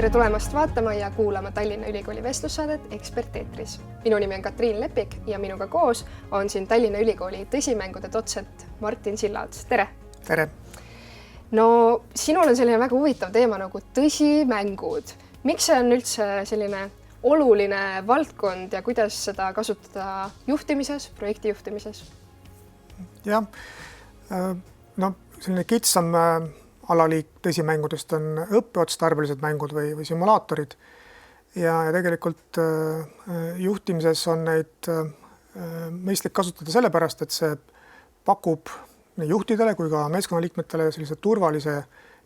Tere tulemast vaatama ja kuulama Tallinna Ülikooli vestlussaadet Ekspert eetris. Minu nimi on Katriin Lepik ja minuga koos on siin Tallinna Ülikooli tõsimängude dotsent Martin Sillaots. Tere! Tere! No, sinul on selline väga huvitav teema nagu tõsimängud. Miks see on üldse selline oluline valdkond ja kuidas seda kasutada juhtimises, projekti juhtimises? Jah, no selline kitsam alaliik tõsimängudest on õppeotstarbelised mängud või simulaatorid ja tegelikult juhtimises on neid mõistlik kasutada sellepärast, et see pakub nii juhtidele kui ka meeskonnaliikmetele sellise turvalise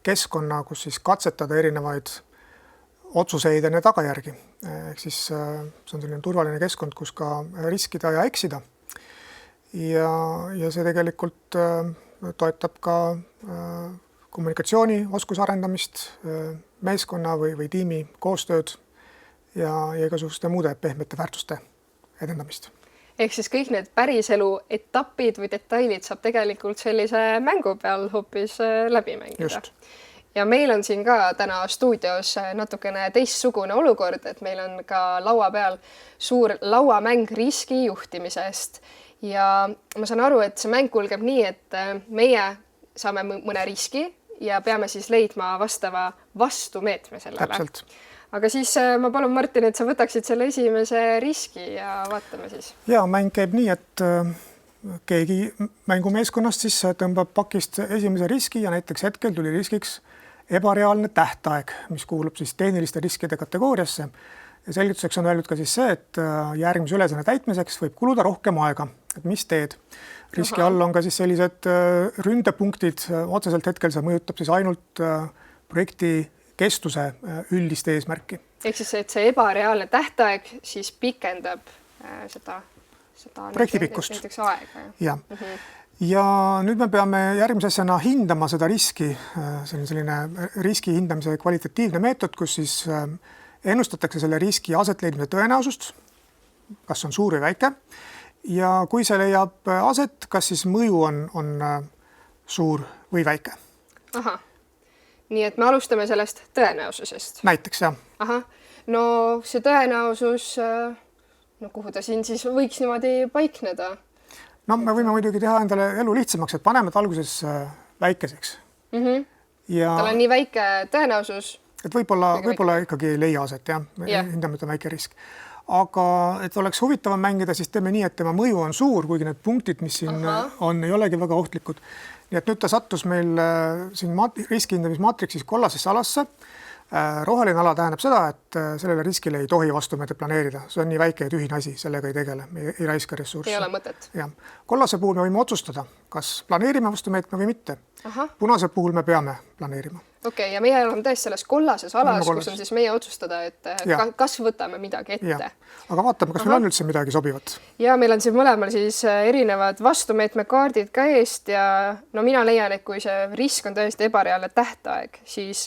keskkonna, kus siis katsetada erinevaid otsuseid enne tagajärgi. Ehk siis see on selline turvaline keskkond, kus ka riskida ja eksida. Ja see tegelikult toetab ka kommunikatsiooni oskuse arendamist, meeskonna või tiimi koostööd ja igasuguste muude pehmete väärtuste edendamist. Ehk siis kõik need päriselu etapid või detailid saab tegelikult sellise mängu peal hoopis läbi mängida. Just. Ja meil on siin ka täna stuudios natukene teistsugune olukord, et meil on ka laua peal suur lauamäng riski juhtimisest. Ja ma saan aru, et see mäng kulgeb nii, et meie saame mõne riski ja peame siis leidma vastava vastumeetme sellele. Täpselt. Aga siis ma palun, Martin, et sa võtaksid selle esimese riski ja vaatame siis. Ja, mäng käib nii, et keegi mängumeeskonnast siis tõmbab pakist esimese riski ja näiteks hetkel tuli riskiks ebareaalne tähtaeg, mis kuulub siis tehniliste riskide kategooriasse. Ja selgituseks on öeldud ka siis see, et järgmise ülesanne täitmiseks võib kuluda rohkem aega. Et mis teed? Riski all on ka siis sellised ründepunktid. Otseselt hetkel see mõjutab siis ainult projekti kestuse üldist eesmärki. Ehk siis, et see ebareaalne tähtaeg siis pikendab seda projekti pikkust. Näiteks aega. Ja. Ja nüüd me peame järgmise asjana hindama seda riski. Selline riski hindamise kvalitatiivne meetod, kus siis ennustatakse selle riski asetleidmise tõenäosust, kas on suur või väike. Ja kui see leiab aset, kas siis mõju on suur või väike. Aha. Nii et me alustame sellest tõenäosusest. Näiteks, jah. Aha. No see tõenäosus, kuhu ta siin siis võiks niimoodi paikneda? No me võime muidugi teha endale elu lihtsamaks, et paneme alguses väikeseks. Ja tal on nii väike tõenäosus. Et võib-olla ikkagi ei leia aset, jah. Hindame ta väike risk. Aga et oleks huvitavam mängida, siis teeme nii, et tema mõju on suur, kuigi need punktid, mis siin on, ei olegi väga ohtlikud. Nii et nüüd ta sattus meil siin riskihindamismaatriksis kollasesse alasse. Roheline ala tähendab seda, et sellele riskile ei tohi vastumeetme planeerida. See on nii väike ja tühine asi, sellega ei tegele, ei raiska ressursse. Ei ole mõtet. Ja. Kollase puhul me võime otsustada, kas planeerime vastumeetme või mitte. Punase puhul me peame planeerima. Okei, ja meie oleme tõesti selles kollases alas, kus on siis meie otsustada, et kas võtame midagi ette. Ja. Aga vaatame, kas meil on üldse midagi sobivat. Ja meil on siin mõlemal siis erinevad vastumeetme kaardid ka eest ja no mina leian, et kui see risk on tõesti ebareaalne tähtaeg, siis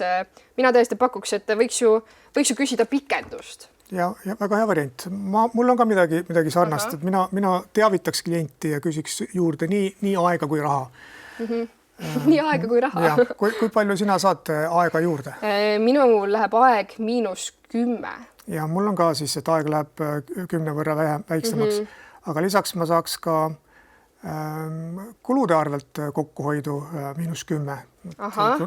mina tõesti pakuks, et võiks ju küsida pikendust. Ja väga hea variant. Mul on ka midagi sarnast, et mina teavitaks klienti ja küsiks juurde nii aega kui raha. Nii aega kui raha. Ja, kui palju sina saad aega juurde? Minul läheb aeg -10. Ja mul on ka siis, et aeg läheb 10 võrra väiksemaks. Aga lisaks ma saaks ka kulude arvelt kokkuhoidu -10.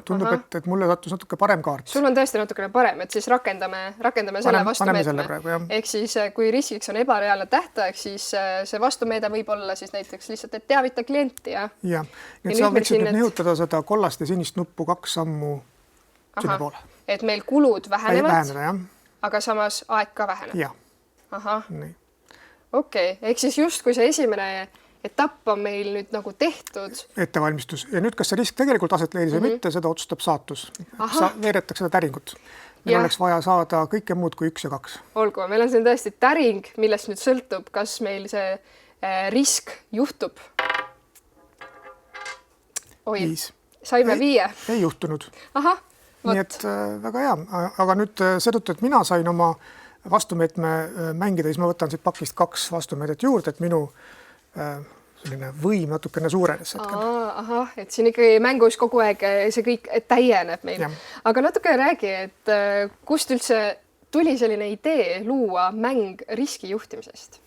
Tundub, et mulle sattus natuke parem kaart. Sul on tõesti natukene parem, et siis rakendame selle vastumeetme. Ehk siis, kui riskiks on ebareaalne tähtaeg, siis see vastumeede võib olla siis näiteks lihtsalt, et teavita klienti. Ja, nii et sa võiksid nüüd nihutada seda kollast ja sinist nuppu 2 sammu sinna poole. Et meil kulud vähenevad, jah. Aga samas aeg ka väheneb. Ja. Aha. Okei, ehk siis just kui see esimene etapp on meil nüüd nagu tehtud. Ettevalmistus. Ja nüüd, kas see risk tegelikult aset leidis või mitte, seda otsustab saatus. Veeretakse seda täringut. Meil oleks vaja saada kõike muud kui 1 ja 2. Olgu, meil on siin tõesti täring, millest nüüd sõltub, kas meil see risk juhtub. Oi, 5. Saime 5. Ei juhtunud. Aha, võt. Nii et väga hea. Aga nüüd seetõttu, et mina sain oma vastumeetme mängida, siis ma võtan siit pakist 2 vastumeedet juurde, et minu selline võim natukene suurenes hetkel. Ahah, et siin ikkagi mängus kogu aeg see kõik täieneb meil. Aga natuke räägi, et kust üldse tuli selline idee luua mäng riskijuhtimisest?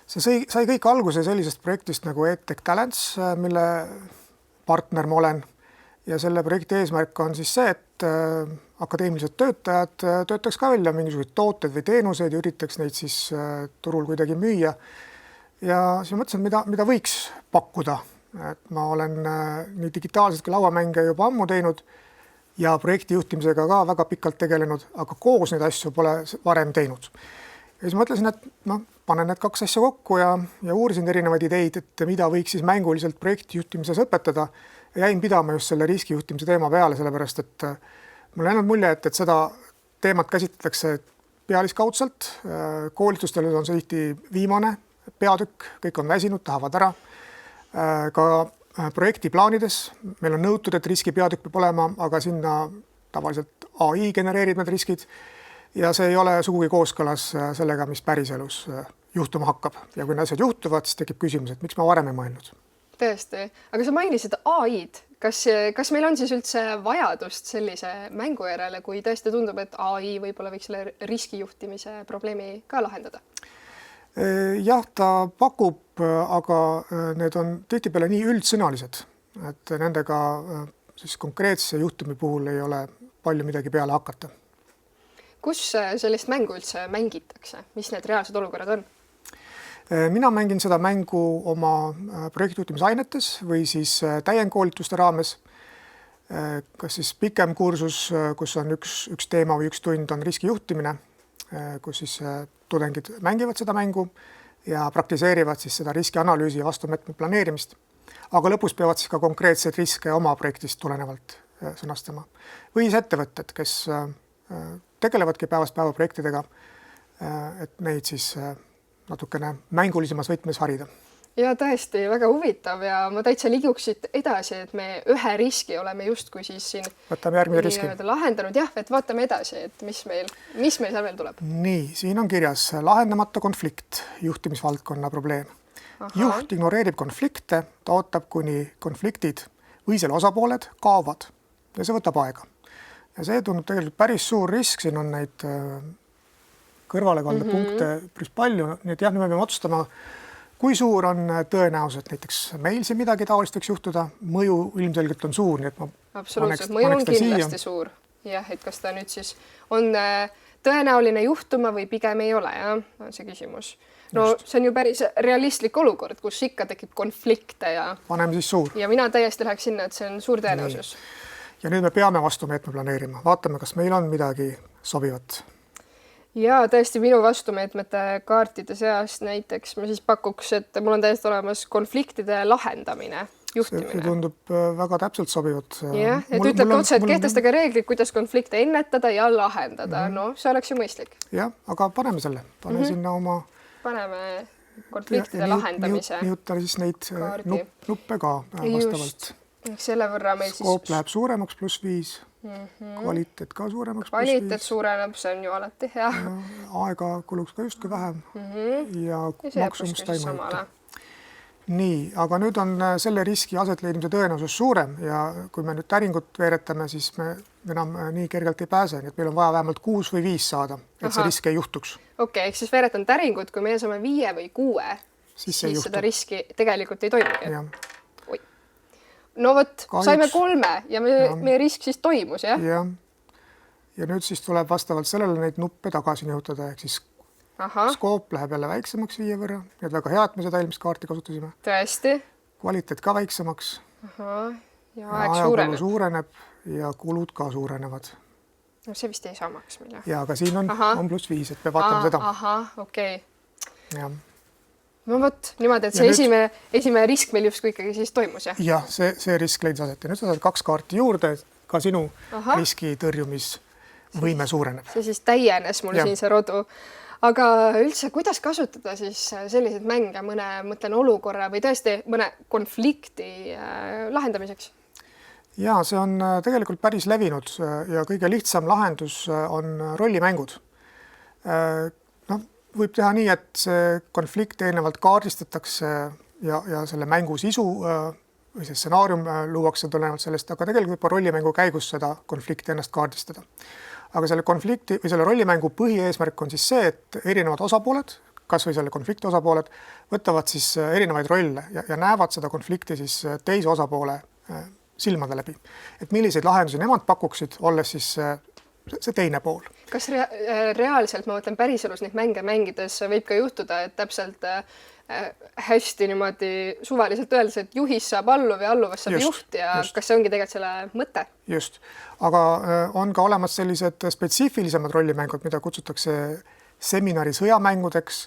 See sai kõik alguse sellisest projektist nagu EdTech Talents, mille partner ma olen. Ja selle projekti eesmärk on siis see, et akadeemilised töötajad töötaks ka välja mingisuguseid tooted või teenuseid ja üritaks neid siis turul kuidagi müüa. Ja siis ma mõtlesin, mida võiks pakkuda. Et ma olen nii digitaalselt kui lauamänge juba ammu teinud ja projekti juhtimisega ka väga pikalt tegelenud, aga koos neid asju pole varem teinud. Ja siis mõtlesin, et panen need kaks asja kokku ja uurisin erinevaid ideid, et mida võiks siis mänguliselt projekti juhtimises õpetada. Ja jäin pidama just selle riskijuhtimise teema peale, sellepärast, et mul on jäänud mulje, et seda teemat käsitletakse pealiskaudselt. Koolitustel on see tihti viimane peatükk, kõik on väsinud, tahavad ära. Ka projekti plaanides meil on nõutud, et riski peatükk peab olema, aga sinna tavaliselt AI genereerib need riskid ja see ei ole sugugi kooskõlas sellega, mis päriselus juhtuma hakkab. Ja kui need asjad juhtuvad, siis tekib küsimus, et miks ma varem ei mõelnud. Tõesti, aga sa mainisid AI-d. Kas meil on siis üldse vajadust sellise mängu järele, kui tõesti tundub, et AI võib-olla võiks selle riskijuhtimise probleemi ka lahendada? Jah, ta pakub, aga need on tihtipeale nii üldsõnalised, et nendega siis konkreetse juhtumi puhul ei ole palju midagi peale hakata. Kus sellist mängu üldse mängitakse? Mis need reaalsed olukorrad on? Mina mängin seda mängu oma projektijuhtimisainetes või siis täiendkoolituste raames. Kas siis pikem kursus, kus on üks teema või üks tund on riskijuhtimine, kus siis tudengid mängivad seda mängu ja praktiseerivad siis seda riskianalüüsi ja vastumeetme planeerimist. Aga lõpus peavad siis ka konkreetseid riske oma projektist tulenevalt sõnastama. Või siis ettevõtted, kes tegelevadki päevast päeva projektidega, et neid siis natukene mängulisemas võtmes harida. Ja tõesti väga huvitav ja ma täitsa liiguksid edasi, et me ühe riski oleme justkui siis siin võtame järgmine riski. Lahendanud. Jah, et vaatame edasi, et mis meil seal veel tuleb. Nii, siin on kirjas lahendamata konflikt, juhtimisvaldkonna probleem. Juht ignoreerib konflikte, ta ootab, kuni konfliktid või selle osapooled kaovad ja see võtab aega. Ja see tundub tegelikult päris suur risk, siin on neid kõrvalekaldepunkte päris palju, nii et jah, nüüd me peame otsustama, kui suur on tõenäosus, et näiteks meil siin midagi taolist võiks juhtuda, mõju ilmselgelt on suur, nii et ma absoluutselt, mõju on kindlasti suur. Jah, et kas ta nüüd siis on tõenäoline juhtuma või pigem ei ole, jah, on see küsimus. No see on ju päris realistlik olukord, kus ikka tekib konflikte ja paneme siis suur. Ja mina täiesti läheks sinna, et see on suur tõenäosus. Ja nüüd me peame vastumeetme planeerima. Vaatame, kas meil on midagi sobivat. Ja tõesti minu vastumeetmete kaartide seast näiteks ma siis pakuks, et mul on täiesti olemas konfliktide lahendamine, juhtimine. See tundub väga täpselt sobivat. Jah, et ütleb otse, et kehtestage reeglid, kuidas konflikte ennetada ja lahendada. No, see oleks ju mõistlik. Jah, aga paneme selle. Pane sinna oma... Paneme konfliktide lahendamise. Nihuta siis neid nuppe ka vastavalt. Selle võrra meil Skoop läheb suuremaks +5. Kvaliteet ka suuremaks. Kvaliteet suureneb, see on ju alati hea. Aega kuluks ka justkui vähem ja maksumust ei mõjuta. Nii, aga nüüd on selle riski asetleidmise tõenäosus suurem ja kui me nüüd täringut veeretame, siis me enam nii kergelt ei pääse, nii et meil on vaja vähemalt 6 või 5 saada, et see risk ei juhtuks. Okei, ehk siis veeretan täringut, kui meie saame 5 või 6, siis seda riski tegelikult ei toimugi. No võt, saime 3 ja meie risk siis toimus, jah? Jah. Ja nüüd siis tuleb vastavalt sellele neid nuppe tagasi nihutada, ehk siis skoop läheb jälle väiksemaks 5 võrra. Need väga hea, et me seda eelmist kaarti kasutasime. Tõesti. Kvaliteet ka väiksemaks. Ja aeg suureneb ja kulud ka suurenevad. No see vist ei samaks meile. Ja, aga siin on +5, et me vaatame seda. Okei. Jah. No võt, niimoodi, et see esimene risk meil justkui ikkagi siis toimus, jah? Jah, see risk leidis aset ja nüüd sa saad 2 kaarti juurde, ka sinu riski tõrjumisvõime suureneb. See siis täienes mul siin see rodu. Aga üldse, kuidas kasutada siis selliseid mänge mõne olukorra või tõesti mõne konflikti lahendamiseks? Ja, see on tegelikult päris levinud ja kõige lihtsam lahendus on rollimängud. Võib teha nii, et see konflikt eelnevalt kaardistatakse ja selle mängu sisu või see stsenaarium luuakse tulenevalt sellest, aga tegelikult võib rollimängu käigus seda konflikti ennast kaardistada. Aga selle konflikti või selle rollimängu põhieesmärk on siis see, et erinevad osapooled, kas või selle konflikti osapooled, võtavad siis erinevaid rolle ja näevad seda konflikti siis teise osapoole silmade läbi. Et milliseid lahendusi nemad pakuksid, olles siis see teine pool. Kas reaalselt, ma mõtlen päriselus neid mänge mängides võib ka juhtuda, et täpselt hästi niimoodi suvaliselt öeldes, et juhis saab alluv ja alluvast saab juht ja kas see ongi tegelikult selle mõte? Just, aga on ka olemas sellised spetsiifilisemad rollimängud, mida kutsutakse seminari sõjamängudeks,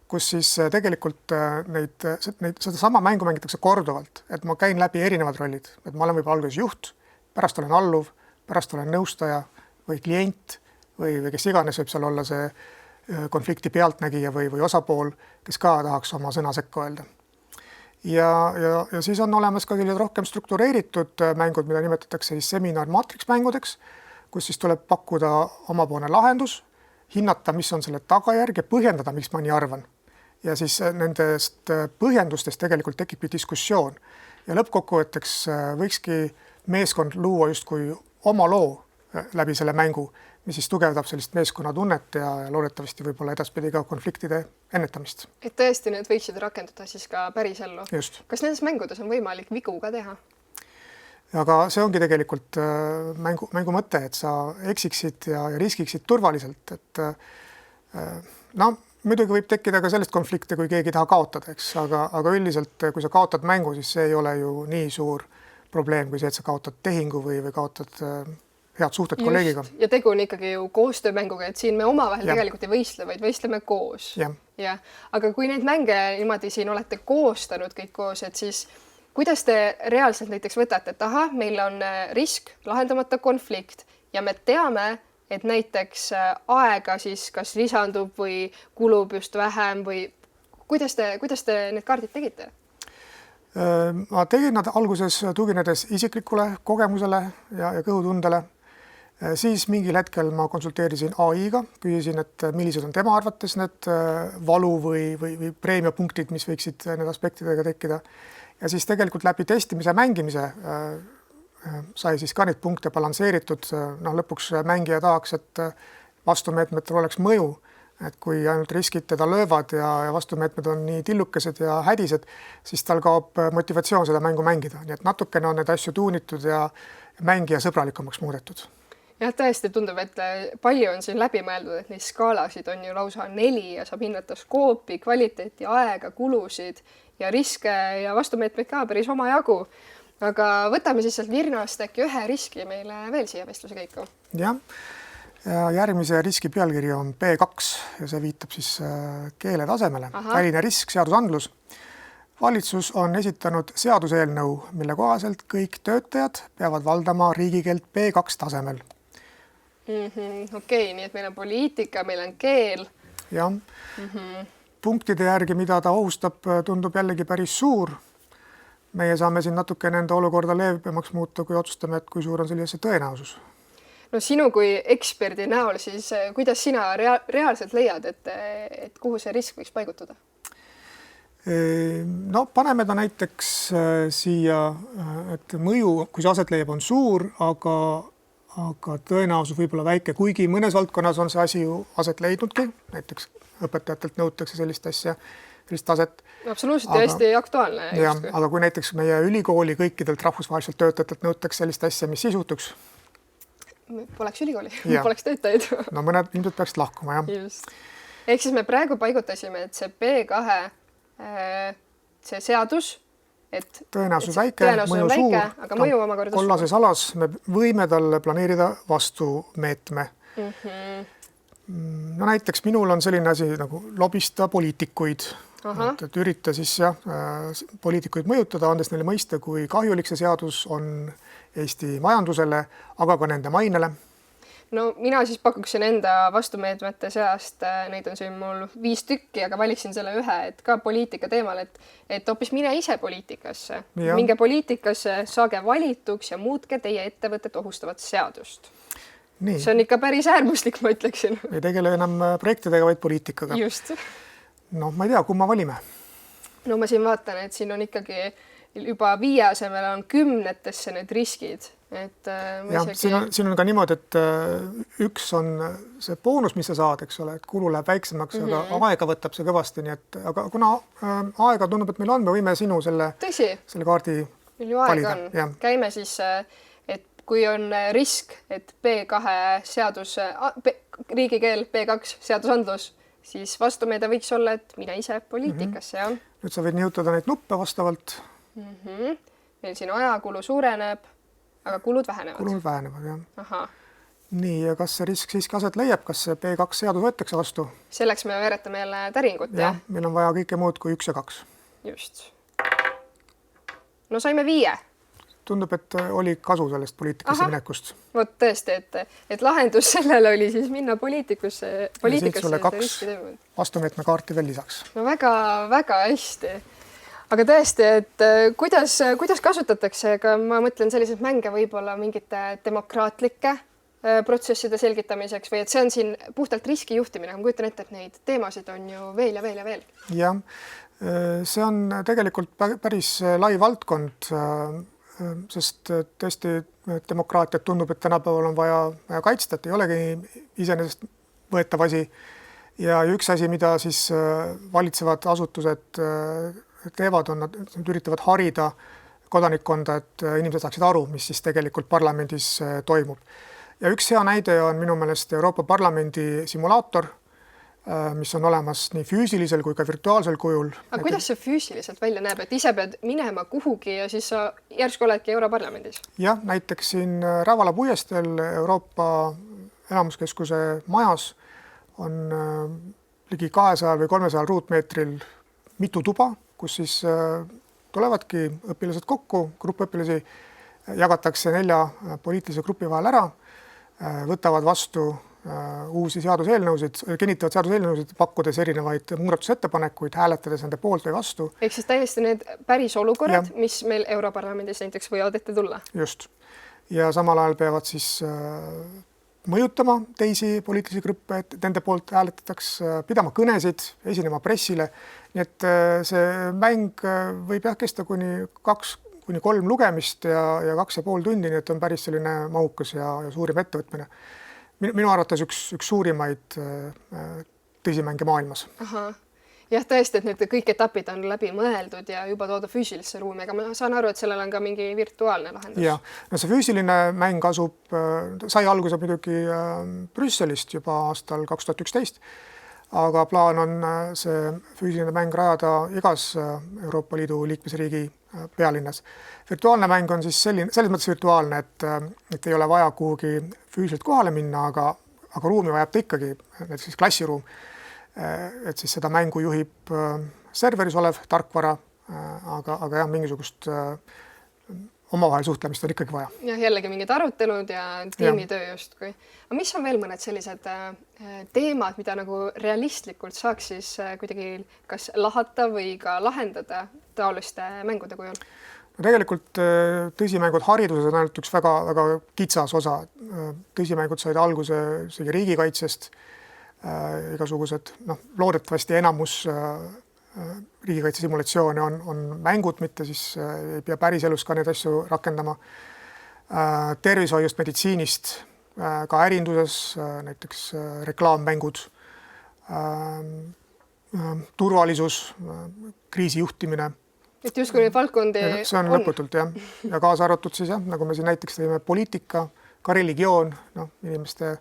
kus siis tegelikult seda sama mängu mängitakse korduvalt, et ma käin läbi erinevad rollid, et ma olen võib-olla alguses juht, pärast olen alluv, pärast olen nõustaja või klient või kes iganes võib seal olla see konflikti pealtnägija või osapool, kes ka tahaks oma sõna sekka öelda. Ja siis on olemas ka sellised rohkem struktureeritud mängud, mida nimetatakse siis seminar maatriksmängudeks, kus siis tuleb pakkuda omapoolne lahendus, hinnata, mis on selle tagajärg ja põhjendada, miks ma nii arvan. Ja siis nendest põhjendustest tegelikult tekibki diskussioon ja lõppkokkuvõtteks võikski meeskond luua justkui oma loo läbi selle mängu, mis siis tugevdab sellist meeskonnatunnet ja loodetavasti võib-olla edaspidi ka konfliktide ennetamist. Et tõesti need võiksid rakenduda siis ka päris ellu. Just. Kas nendes mängudes on võimalik vigu ka teha? Aga see ongi tegelikult mängu mõte, et sa eksiksid ja riskiksid turvaliselt, et muidugi võib tekkida ka sellest konflikte, kui keegi taha kaotada, eks, aga üldiselt, kui sa kaotad mängu, siis see ei ole ju nii suur probleem, kui see, et sa kaotad tehingu või kaotad head suhted kolleegiga. Ja tegu on ikkagi ju koostöömänguga, et siin me omavahel tegelikult ei võistle, vaid võistleme koos. Ja. Aga kui neid mänge niimoodi siin olete koostanud kõik koos, et siis kuidas te reaalselt näiteks võtate, et aha, meil on risk, lahendamata konflikt ja me teame, et näiteks aega siis kas lisandub või kulub just vähem või kuidas te need kaardid tegite? Ma tegin nad alguses tuginedes isiklikule kogemusele ja kõhutundele. Siis mingil hetkel ma konsulteerisin AI-ga, küsisin, et millised on tema arvates need valu või preemiapunktid, mis võiksid need aspektidega tekkida. Ja siis tegelikult läbi testimise mängimise sai siis ka neid punkte balansseeritud. Lõpuks mängija tahaks, et vastumeetmetel oleks mõju, et kui ainult riskid teda löövad ja vastumeetmed on nii tillukesed ja hädised, siis tal kaob motivatsioon seda mängu mängida. Nii et natukene on need asju tuunitud ja mängija sõbralikumaks muudetud. Jah, tõesti tundub, et palju on siin läbi mõeldud, et neid skaalasid on ju lausa 4 ja saab hinnata skoopi, kvaliteeti, aega, kulusid ja riske ja vastumeetmeid ka päris omajagu. Aga võtame siis sealt Virnast äkki ühe riski meile veel siia vestluse käiku. Jah, järgmise riski pealkiri on B2 ja see viitab siis keele tasemele. Väline risk, seadusandlus. Valitsus on esitanud seaduseelnõu, mille kohaselt kõik töötajad peavad valdama riigikeelt B2 tasemel. Okei, nii et meil on poliitika, meil on keel. Jah, punktide järgi, mida ta ohustab, tundub jällegi päris suur. Meie saame siin natuke nende olukorda leebemaks muuta, kui otsustame, et kui suur on sellise tõenäosus. No sinu kui eksperdi näol, siis kuidas sina reaalselt leiad, et kuhu see risk võiks paigutada? No paneme ta näiteks siia, et mõju, kui see aset leiab, on suur, aga tõenäosus võib olla väike, kuigi mõnes valdkonnas on see asi ju aset leidnudki, näiteks õpetajatelt nõutakse sellist asja, sellist taset. Absoluutselt ja hästi aktuaalne. Ja, aga kui näiteks meie ülikooli kõikidelt rahvusvaheliselt töötajatelt nõutakse sellist asja, mis siis juhtuks? Poleks ülikooli, poleks töötajaid. No mõned ilmselt peaksid lahkuma, jah. Just. Ehk siis me praegu paigutasime, et see B2, see seadus, et tõenäosus väike, mõju suur, aga mõju omakorda kollases alas me võime talle planeerida vastumeetme. No näiteks minul on selline asi nagu lobista poliitikuid, et ürita siis poliitikuid mõjutada, andes neile mõista, kui kahjulik see seadus on Eesti majandusele, aga ka nende mainele. No mina siis pakuksin enda vastumeetmete seast, neid on siin mul 5 tükki, aga valiksin selle ühe, et ka poliitika teemal, et hoopis mine ise poliitikasse. Minge poliitikasse, saage valituks ja muutke teie ettevõtet ohustavat seadust. Nii. See on ikka päris äärmuslik, ma ütleksin. Ei tegele enam projektidega, vaid poliitikaga. Just. No ma ei tea, kumma valime? no ma siin vaatan, et siin on ikkagi juba 5 asemel on 10-tesse need riskid. Et ja siin on ka niimoodi, et üks on see boonus, mis sa saad, eks ole, et kulu läheb väiksemaks, aga aega võtab see kõvasti, nii et aga kuna aega tundub, et meil on, me võime sinu selle kaardi meil ju aega on. Käime siis, et kui on risk, et B2 seadus, riigikeel B2 seadusandlus, siis vastumeede võiks olla, et mine ise poliitikasse. Ja. Nüüd sa võid nihutada neid nuppe vastavalt. Meil siin ajakulu suureneb, aga kulud vähenevad. Kulud vähenevad, jah. Aha. Nii, ja kas see risk siiski aset leiab, kas see B2 seadus võetakse vastu? Selleks me veeretame jälle täringut, jah? Meil on vaja kõike muud kui 1 ja 2. Just. No saime 5. Tundub, et oli kasu sellest poliitikasse minekust. Vot tõesti, et lahendus sellele oli siis minna poliitikasse. Ja siit sulle 2 vastumeetme kaarti veel lisaks. No väga hästi. Aga tõesti, et kuidas kasutatakse, aga ma mõtlen selliseid mänge võib-olla mingite demokraatlike protsesside selgitamiseks või et see on siin puhtalt riskijuhtimine. Ma kujutan ette, et neid teemasid on ju veel ja veel ja veel. Jah, see on tegelikult päris lai valdkond, sest tõesti demokraatiat tundub, et tänapäeval on vaja kaitsta, et ei olegi iseenesest võetav asi. Ja üks asi, mida siis valitsevad asutused teevad, on, nad üritavad harida kodanikkonda, et inimesed saaksid aru, mis siis tegelikult parlamendis toimub. Ja üks hea näide on minu meelest Euroopa Parlamendi simulaator, mis on olemas nii füüsilisel kui ka virtuaalsel kujul. Aga kuidas see füüsiliselt välja näeb, et ise pead minema kuhugi ja siis sa järsku oledki Europarlamendis? Jah, näiteks siin Rävala puiestel Euroopa elamuskeskuse majas on ligi 200 või 300 ruutmeetril mitu tuba, kus siis tulevadki õpilased kokku, grupp õpilasi jagatakse 4 poliitilise grupi vahel ära, võtavad vastu uusi seaduseelnõusid, kinnitavad seaduseelnõusid, pakkudes erinevaid muudatusettepanekuid, hääletades nende poolt või vastu. Ehk siis täiesti need päris olukorrad, mis meil Europarlamendis näiteks võivad ette tulla. Just. Ja samal ajal peavad siis mõjutama teisi poliitilisi gruppe, et nende poolt hääletataks, pidama kõnesid, esinema pressile. Nii et see mäng võib kesta kuni 2-3 lugemist ja 2,5 tundi, nii et on päris selline mahukas ja suurim ettevõtmine. Minu arvates üks suurimaid tõsimänge maailmas. Aha. Jah, tõesti, et need kõik etapid on läbi mõeldud ja juba tooda füüsilisse ruumi, aga ma saan aru, et sellel on ka mingi virtuaalne lahendus. Ja, no see füüsiline mäng sai alguse muidugi Brüsselist juba aastal 2011, aga plaan on see füüsiline mäng rajada igas Euroopa Liidu liikmesriigi pealinnas. Virtuaalne mäng on siis selles mõttes virtuaalne, et ei ole vaja kuhugi füüsiliselt kohale minna, aga ruumi vajab ta ikkagi, näiteks klassiruum. Et siis seda mängu juhib serveris olev tarkvara, aga jah, mingisugust omavahel suhtlemist on ikkagi vaja. Ja jällegi mingid arutelud ja tiimitöö justkui. Aga mis on veel mõned sellised teemad, mida nagu realistlikult saaks siis kuidagi kas lahata või ka lahendada taoliste mängude kujul? No tegelikult tõsimängud hariduses on ainult üks väga kitsas osa. Tõsimängud said alguse riigikaitsest, igasugused, loodetavasti enamus riigikaitse simulatsioone on mängud, mitte siis ei pea päris elus ka neid asju rakendama. Tervishoiust, meditsiinist, ka ärinduses, näiteks reklaammängud, turvalisus, kriisijuhtimine. Et justkui neid valdkondi see on lõputult, jah. Ja kaasa arvatud siis, nagu me siin näiteks teeme poliitika, ka religioon, inimeste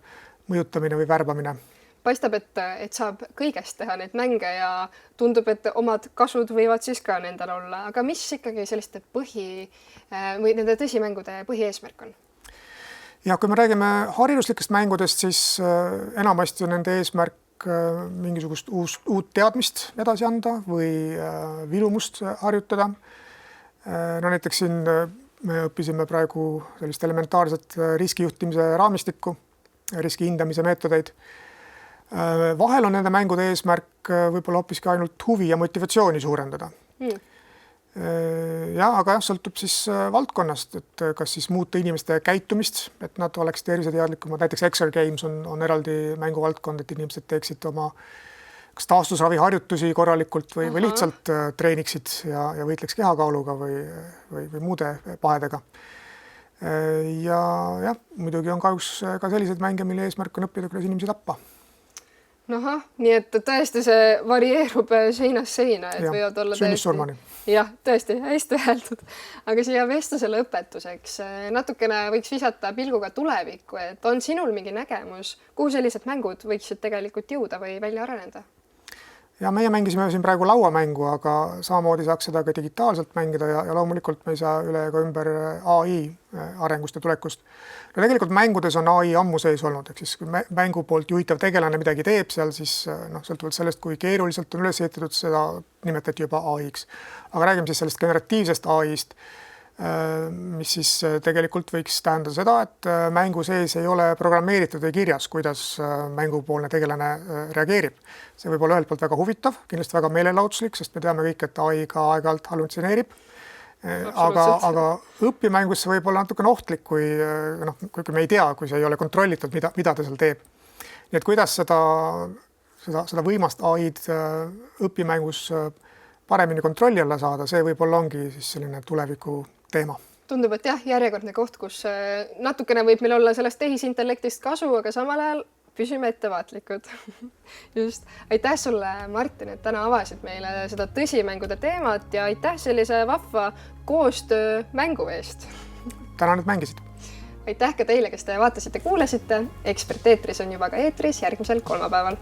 mõjutamine või värbamine. Paistab, et saab kõigest teha neid mänge ja tundub, et omad kasud võivad siis ka nendel olla. Aga mis ikkagi selliste või nende tõsimängude põhieesmärk on? Ja kui me räägime hariduslikest mängudest, siis enamasti on nende eesmärk mingisugust uut teadmist edasi anda või vilumust harjutada. No näiteks siin me õppisime praegu sellist elementaarset riskijuhtimise raamistikku, riski hindamise meetodeid. Vahel on nende mängude eesmärk võib-olla hoopiski ainult huvi ja motivatsiooni suurendada. Ja, aga sõltub siis valdkonnast, et kas siis muuta inimeste käitumist, et nad oleks terviseteadlikumad. Näiteks Excel Games on eraldi mänguvaldkond, et inimesed teeksid oma kas taastusraviharjutusi korralikult või lihtsalt treeniksid ja võitleks kehakaaluga või muude pahedega. Ja jah, muidugi on kahjuks ka selliseid mänge, mille eesmärk on õppida, kuidas inimesi tappa. Ahah, nii et tõesti see varieerub seinast seina, et võivad olla sünnist surmani. Jah, tõesti, hästi öeldud. Aga siia vestlusele õpetuseks natukene võiks visata pilguga tulevikku, et on sinul mingi nägemus, kuhu sellised mängud võiksid tegelikult jõuda või välja areneda? Ja meie mängisime siin praegu lauamängu, aga samamoodi saaks seda ka digitaalselt mängida ja loomulikult me ei saa üle ega ümber AI arengust ja tulekust. No tegelikult mängudes on AI ammu sees olnud, ehk siis kui mängu poolt juhitav tegelane midagi teeb seal, siis sõltuvalt sellest, kui keeruliselt on üles ehitatud, seda nimetati juba AI-ks. Aga räägime siis sellest generatiivsest AI-st, mis siis tegelikult võiks tähendada seda, et mängu sees ei ole programmeeritud või kirjas, kuidas mängupoolne tegelane reageerib. See võib olla ühelt poolt väga huvitav, kindlasti väga meelelahutuslik, sest me teame kõik, et AI ka aeg-ajalt hallutseneerib. Aga õpimängus see võib olla natukene ohtlik, kui me ei tea, kui see ei ole kontrollitud, mida ta seal teeb. Nii et kuidas seda võimast AI-d õpimängus paremini kontrolli alla saada, see võib-olla ongi siis selline tuleviku teema. Tundub, et jah, järjekordne koht, kus natukene võib meil olla sellest tehisintellektist kasu, aga samal ajal püsime ettevaatlikud. Just. Aitäh sulle, Martin, et täna avasid meile seda tõsimängude teemat ja aitäh sellise vahva koostöö mängu eest. Tänan, et mängisid. Aitäh ka teile, kes te vaatasite, kuulasite. Ekspert eetris on juba ka eetris järgmisel kolmapäeval.